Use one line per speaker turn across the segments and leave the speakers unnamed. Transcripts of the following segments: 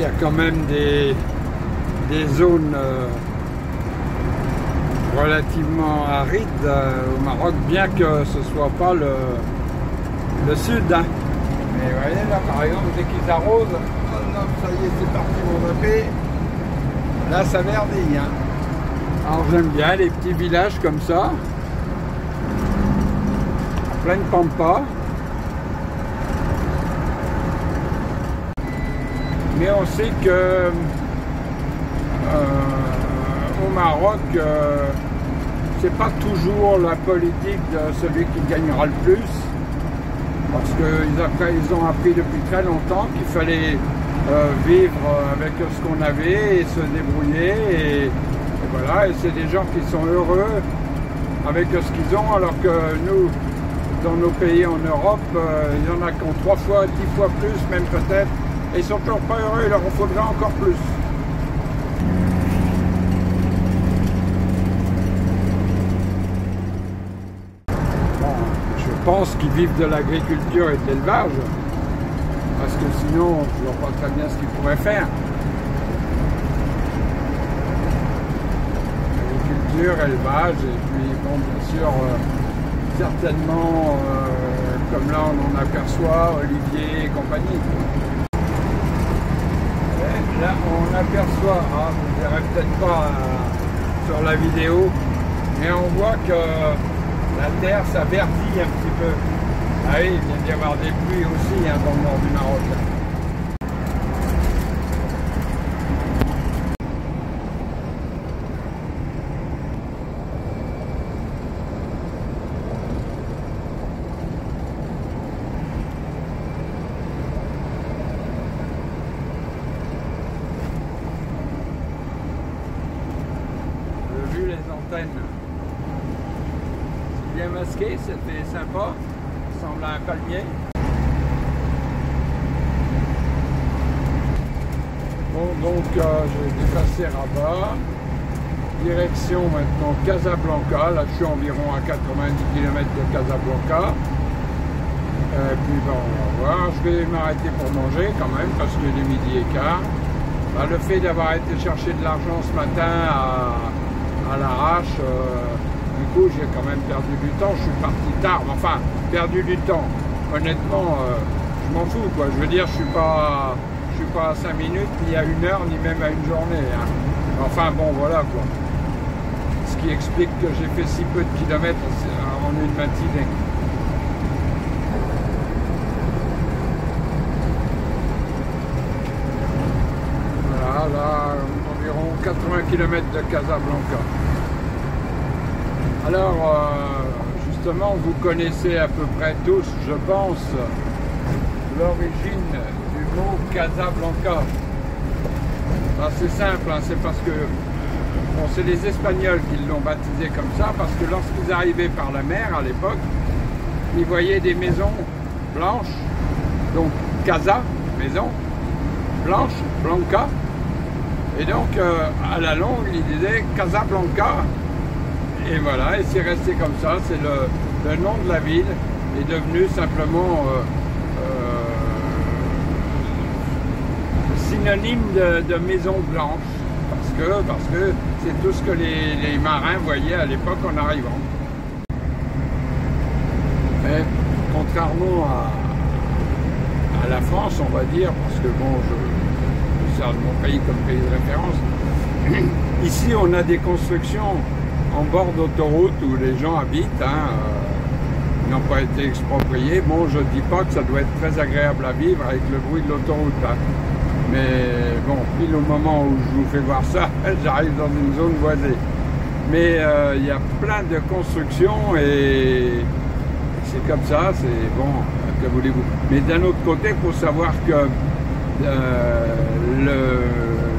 y a quand même des zones relativement arides au Maroc, bien que ce soit pas le sud. Hein. Mais vous voyez là, par exemple, dès qu'ils arrosent, oh là, ça y est, c'est parti mon AP. Là, ça verdille. Hein. Alors j'aime bien les petits villages comme ça, en pleine pampa. Mais on sait que au Maroc, c'est pas toujours la politique de celui qui gagnera le plus, parce qu'ils ont appris depuis très longtemps qu'il fallait vivre avec ce qu'on avait et se débrouiller, et voilà, et c'est des gens qui sont heureux avec ce qu'ils ont, alors que nous, dans nos pays en Europe, il y en a qui ont 3 fois, 10 fois plus, même peut-être, et ils sont toujours pas heureux, il leur en faudra encore plus. Je pense qu'ils vivent de l'agriculture et de l'élevage, parce que sinon, je ne vois pas très bien ce qu'ils pourraient faire. Agriculture, élevage, et puis, bon, bien sûr, certainement, comme là on en aperçoit, olivier et compagnie. Et là, on aperçoit, vous ne verrez peut-être pas sur la vidéo, mais on voit que la terre, ça verdit un petit peu. Ah oui, il vient d'y avoir des pluies aussi hein, dans le nord du Maroc. J'ai vu les antennes. Bien masqué, c'était sympa, ça ressemble à un palmier. Bon, donc j'ai dépassé Rabat, direction maintenant Casablanca, là je suis environ à 90 km de Casablanca. Et puis bon, on va voir, je vais m'arrêter pour manger quand même, parce qu'il est midi et quart. Bah, le fait d'avoir été chercher de l'argent ce matin à l'arrache, du coup, j'ai quand même perdu du temps, je suis parti tard, enfin, perdu du temps. Honnêtement, je m'en fous, quoi. Je veux dire, je suis pas à 5 minutes, ni à 1 heure, ni même à une journée. Hein. Enfin, bon, voilà, quoi. Ce qui explique que j'ai fait si peu de kilomètres en une matinée. Voilà, là, environ 80 km de Casablanca. Alors, justement, vous connaissez à peu près tous, je pense, l'origine du mot Casablanca. C'est simple, hein, c'est parce que bon, c'est les Espagnols qui l'ont baptisé comme ça, parce que lorsqu'ils arrivaient par la mer à l'époque, ils voyaient des maisons blanches, donc Casa, maison, blanche, Blanca, et donc à la longue, ils disaient Casablanca. Et voilà, et c'est resté comme ça, c'est le nom de la ville est devenu simplement synonyme de maison blanche, parce que c'est tout ce que les marins voyaient à l'époque en arrivant. Mais contrairement à la France, on va dire, parce que bon, je sers de mon pays comme pays de référence, ici on a des constructions en bord d'autoroute où les gens habitent, hein, n'ont pas été expropriés. Bon, je ne dis pas que ça doit être très agréable à vivre avec le bruit de l'autoroute, hein. Mais bon, pile au moment où je vous fais voir ça, j'arrive dans une zone boisée. Mais il y a plein de constructions et c'est comme ça, c'est bon, que voulez-vous. Mais d'un autre côté, il faut savoir que le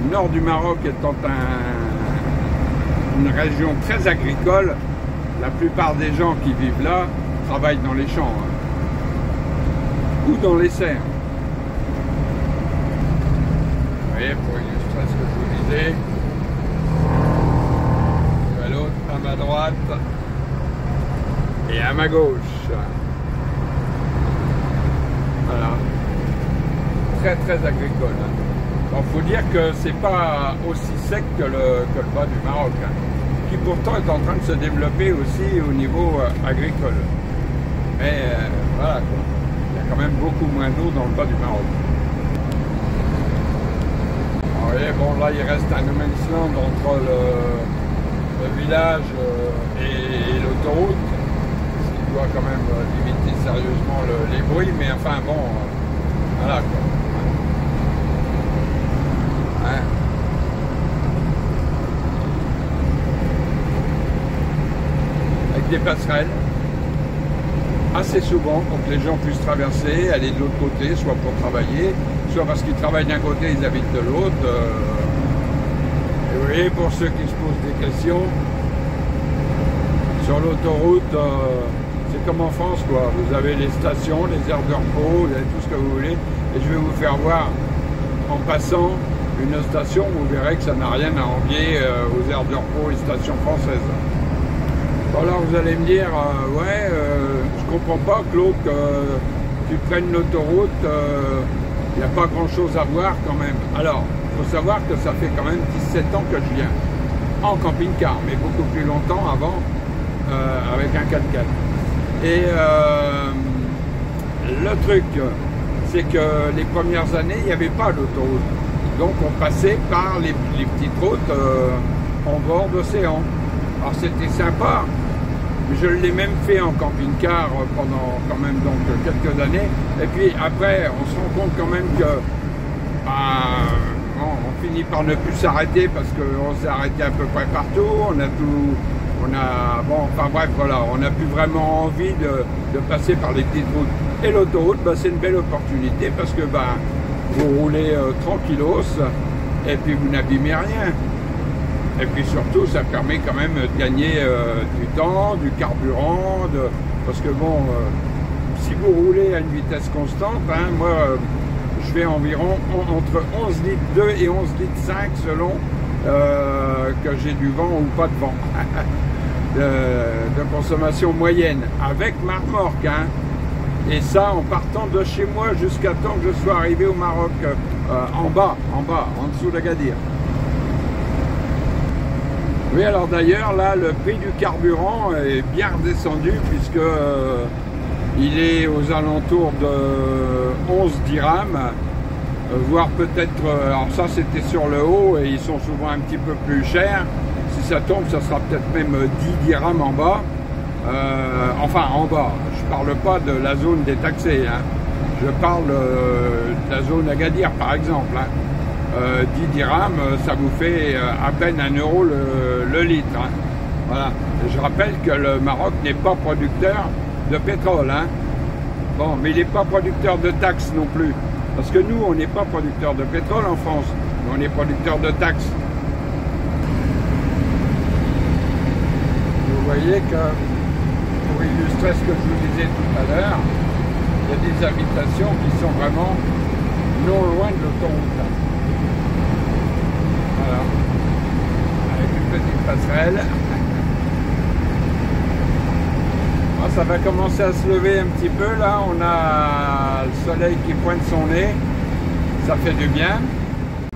nord du Maroc étant une région très agricole, la plupart des gens qui vivent là travaillent dans les champs hein, ou dans les serres. Vous voyez, pour illustrer ce que je vous disais, à l'autre, à ma droite et à ma gauche. Voilà. Très très agricole. Hein. Bon, faut dire que c'est pas aussi sec que le bas du Maroc, hein, qui pourtant est en train de se développer aussi au niveau agricole. Mais voilà quoi, il y a quand même beaucoup moins d'eau dans le bas du Maroc. Alors, voyez, bon là il reste un no man's land entre le village et l'autoroute, ce qui doit quand même limiter sérieusement les bruits, mais enfin bon, voilà quoi. Hein. Avec des passerelles, assez souvent pour que les gens puissent traverser, aller de l'autre côté, soit pour travailler, soit parce qu'ils travaillent d'un côté, ils habitent de l'autre. Et vous voyez, pour ceux qui se posent des questions, sur l'autoroute, c'est comme en France, quoi. Vous avez les stations, les aires de repos, vous avez tout ce que vous voulez, et je vais vous faire voir, en passant, une station, vous verrez que ça n'a rien à envier aux aires de repos et stations françaises. Bon, alors vous allez me dire, ouais, je comprends pas, Claude, que tu prennes l'autoroute, il n'y a pas grand chose à voir quand même. Alors, il faut savoir que ça fait quand même 17 ans que je viens, en camping-car, mais beaucoup plus longtemps avant, avec un 4x4. Et le truc, c'est que les premières années, il n'y avait pas d'autoroute. Donc on passait par les petites routes en bord d'océan. Alors c'était sympa, mais je l'ai même fait en camping-car pendant quand même donc quelques années. Et puis après, on se rend compte quand même que bon, on finit par ne plus s'arrêter parce qu'on s'est arrêté à peu près partout. Bon, enfin bref, voilà, on n'a plus vraiment envie de passer par les petites routes. Et l'autoroute, bah, c'est une belle opportunité parce que bah, vous roulez tranquillos et puis vous n'abîmez rien. Et puis surtout, ça permet quand même de gagner du temps, du carburant, parce que bon, si vous roulez à une vitesse constante, hein, moi, je fais environ entre 11 litres 2 et 11 litres 5 selon que j'ai du vent ou pas de vent. de consommation moyenne, avec ma remorque, hein. Et ça en partant de chez moi jusqu'à temps que je sois arrivé au Maroc, en bas, en dessous d'Agadir. Oui, alors d'ailleurs, là, le prix du carburant est bien redescendu puisque il est aux alentours de 11 dirhams, voire peut-être, alors ça c'était sur le haut et ils sont souvent un petit peu plus chers. Si ça tombe, ça sera peut-être même 10 dirhams en bas. Enfin, en bas, je parle pas de la zone détaxée, hein. Je parle de la zone Agadir, par exemple, hein. 10 dirhams, ça vous fait à peine 1 euro le litre, hein. Voilà. Je rappelle que le Maroc n'est pas producteur de pétrole, hein. Bon, mais il n'est pas producteur de taxes non plus. Parce que nous, on n'est pas producteur de pétrole en France, mais on est producteur de taxes. Vous voyez que, pour illustrer ce que je vous disais tout à l'heure, il y a des habitations qui sont vraiment non loin de l'autoroute. Voilà. Avec une petite passerelle. Ah, ça va commencer à se lever un petit peu là. On a le soleil qui pointe son nez. Ça fait du bien.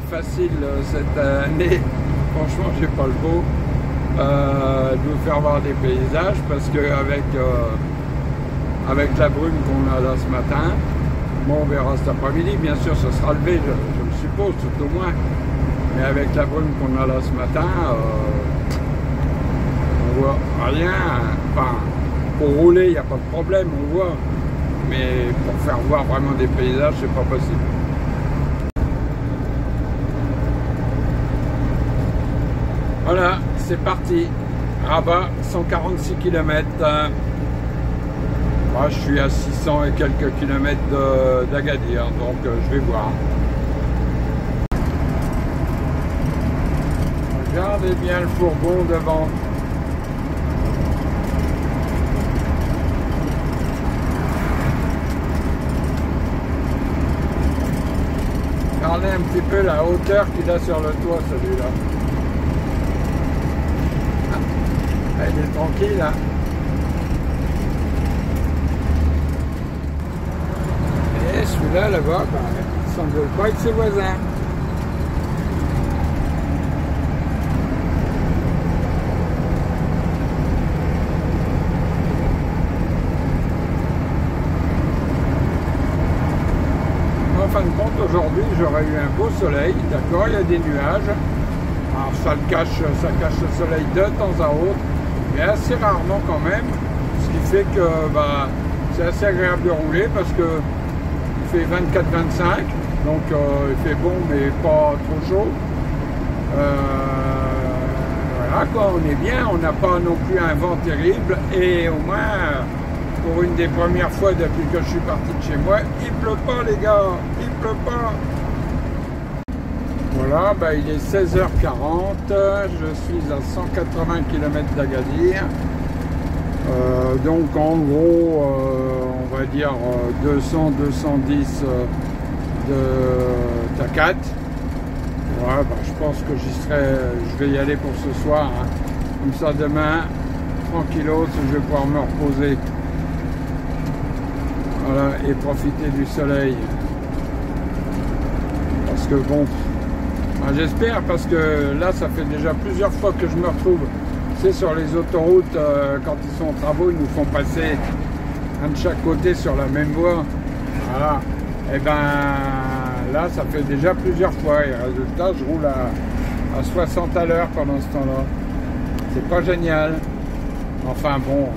Facile cette année. Franchement, j'ai pas le beau. De vous faire voir des paysages parce que avec la brume qu'on a là ce matin, bon, on verra cet après-midi, bien sûr ça sera levé, je le suppose, tout au moins, mais avec la brume qu'on a là ce matin, on voit rien, enfin, pour rouler il n'y a pas de problème, on voit, mais pour faire voir vraiment des paysages, c'est pas possible. Voilà, c'est parti. Rabat, 146 km. Moi, je suis à 600 et quelques kilomètres d'Agadir, donc je vais voir. Regardez bien le fourgon devant. Regardez un petit peu la hauteur qu'il a sur le toit, celui-là. Il est tranquille, hein. Et celui-là, là-bas, il ne s'engueule pas avec ses voisins. fin de compte, aujourd'hui, j'aurais eu un beau soleil, d'accord, il y a des nuages. Alors ça cache le soleil de temps à autre, mais assez rarement quand même, ce qui fait que bah, c'est assez agréable de rouler parce que il fait 24-25, donc il fait bon mais pas trop chaud. Voilà quoi, on est bien, on n'a pas non plus un vent terrible et au moins pour une des premières fois depuis que je suis parti de chez moi, il pleut pas les gars, il pleut pas. Voilà, bah, il est 16h40, je suis à 180 km d'Agadir, donc en gros, on va dire 200-210 de Takat. Ouais, bah, je pense que je vais y aller pour ce soir, hein. Comme ça demain, tranquillos, je vais pouvoir me reposer. Voilà, et profiter du soleil. Parce que bon, j'espère, parce que là ça fait déjà plusieurs fois que je me retrouve, c'est sur les autoroutes, quand ils sont en travaux, ils nous font passer un de chaque côté sur la même voie. Voilà, et ben là ça fait déjà plusieurs fois, et résultat je roule à 60 à l'heure pendant ce temps-là. C'est pas génial. Enfin bon,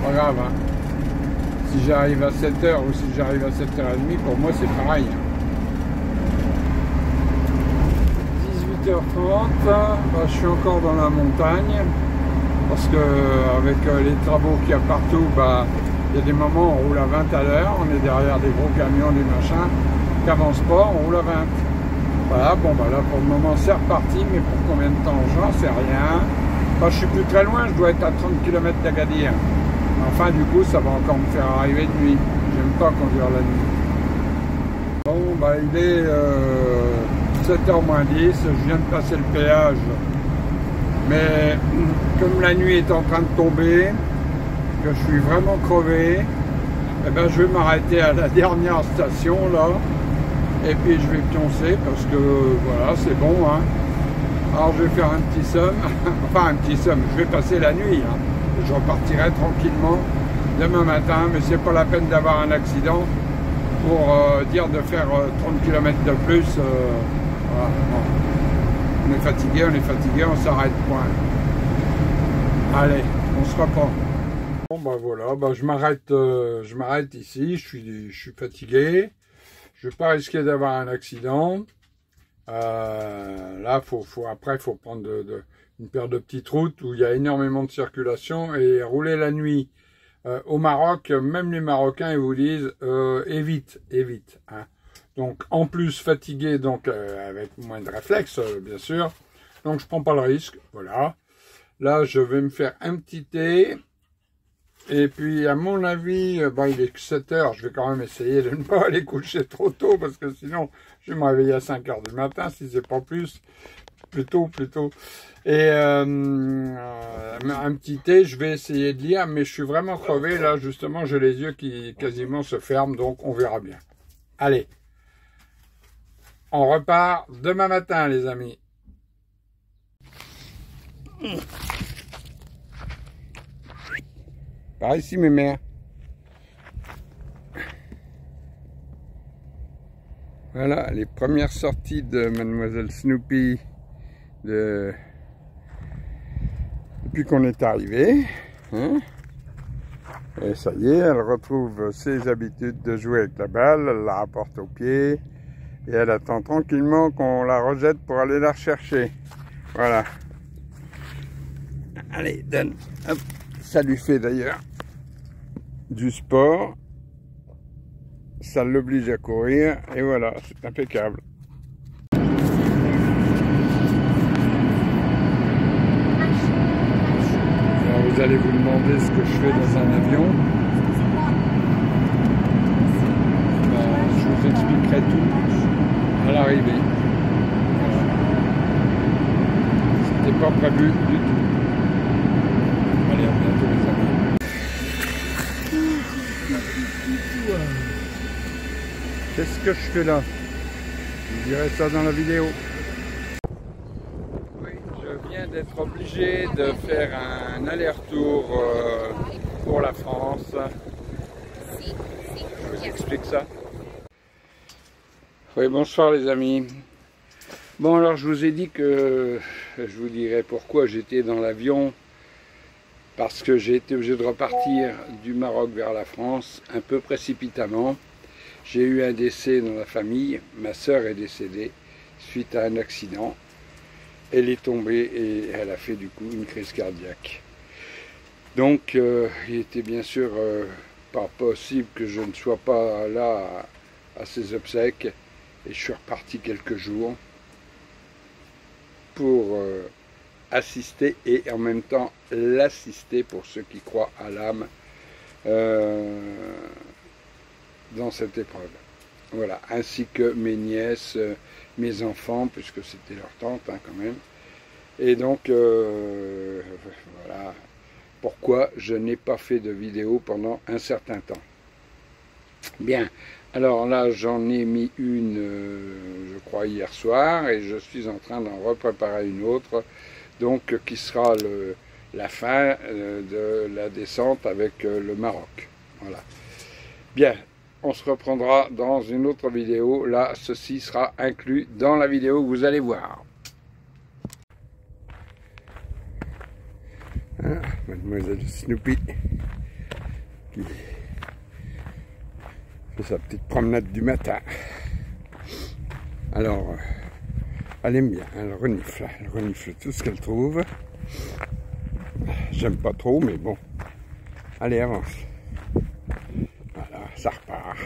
pas grave, hein. Si j'arrive à 7h ou si j'arrive à 7h30, pour moi c'est pareil. 18h30, bah, je suis encore dans la montagne parce que avec les travaux qu'il y a partout, bah, il y a des moments où on roule à 20 à l'heure, on est derrière des gros camions, des machins qui n'avancent pas, on roule à 20. Voilà, bon bah là pour le moment c'est reparti, mais pour combien de temps j'en sais rien. Bah, je suis plus très loin, je dois être à 30 km d'Agadir. Enfin du coup ça va encore me faire arriver de nuit, j'aime pas conduire la nuit. Bon bah il est 7h moins 10, je viens de passer le péage, mais comme la nuit est en train de tomber, que je suis vraiment crevé, eh ben, je vais m'arrêter à la dernière station là, et puis je vais pioncer parce que voilà c'est bon, hein. Alors je vais faire un petit somme, enfin un petit somme, je vais passer la nuit, hein. Je repartirai tranquillement demain matin, mais c'est pas la peine d'avoir un accident pour dire de faire 30 km de plus. Voilà, bon. On est fatigué, on s'arrête, point. Allez, on se reprend. Bon bah voilà, bah, je m'arrête ici, je suis fatigué, je vais pas risquer d'avoir un accident. Là, après, il faut prendre une paire de petites routes où il y a énormément de circulation et rouler la nuit. Au Maroc, même les Marocains, ils vous disent évite, hein. Donc, en plus fatigué, donc avec moins de réflexes, bien sûr. Donc, je prends pas le risque, voilà. Là, je vais me faire un petit thé. Et puis, à mon avis, bah, il est 7h, je vais quand même essayer de ne pas aller coucher trop tôt, parce que sinon, je vais me réveiller à 5h du matin, si c'est pas plus, plus tôt. Et un petit thé, je vais essayer de lire, mais je suis vraiment crevé, là, justement, j'ai les yeux qui quasiment se ferment, donc on verra bien. Allez, on repart demain matin, les amis. Par ici, mes mères. Voilà, les premières sorties de Mademoiselle Snoopy depuis qu'on est arrivé. Hein? Et ça y est, elle retrouve ses habitudes de jouer avec la balle, elle la rapporte au pied et elle attend tranquillement qu'on la rejette pour aller la rechercher. Voilà. Allez, donne. Hop. Ça lui fait d'ailleurs du sport, ça l'oblige à courir et voilà, c'est impeccable. Alors vous allez vous demander ce que je fais dans un avion. Je vous expliquerai tout à l'arrivée. C'était pas prévu du tout. Allez, à bientôt les amis. Qu'est-ce que je fais là? Je dirai ça dans la vidéo. Oui, je viens d'être obligé de faire un aller-retour pour la France. Je vous explique ça. Oui, bonsoir les amis. Bon, alors je vous ai dit que je vous dirais pourquoi j'étais dans l'avion, parce que j'ai été obligé de repartir du Maroc vers la France un peu précipitamment. J'ai eu un décès dans la famille, ma sœur est décédée suite à un accident. Elle est tombée et elle a fait du coup une crise cardiaque. Donc il était bien sûr pas possible que je ne sois pas là à ses obsèques, et je suis reparti quelques jours pour assister et en même temps l'assister, pour ceux qui croient à l'âme, dans cette épreuve. Voilà, ainsi que mes nièces, mes enfants, puisque c'était leur tante hein, quand même. Et donc, voilà pourquoi je n'ai pas fait de vidéo pendant un certain temps. Bien, alors là j'en ai mis une, je crois hier soir, et je suis en train d'en repréparer une autre, donc qui sera la fin de la descente avec le Maroc. Voilà. Bien, on se reprendra dans une autre vidéo. Là, ceci sera inclus dans la vidéo que vous allez voir. Ah, mademoiselle Snoopy qui fait sa petite promenade du matin. Alors, elle aime bien, elle renifle tout ce qu'elle trouve. J'aime pas trop, mais bon. Allez, avance. Voilà, ça repart.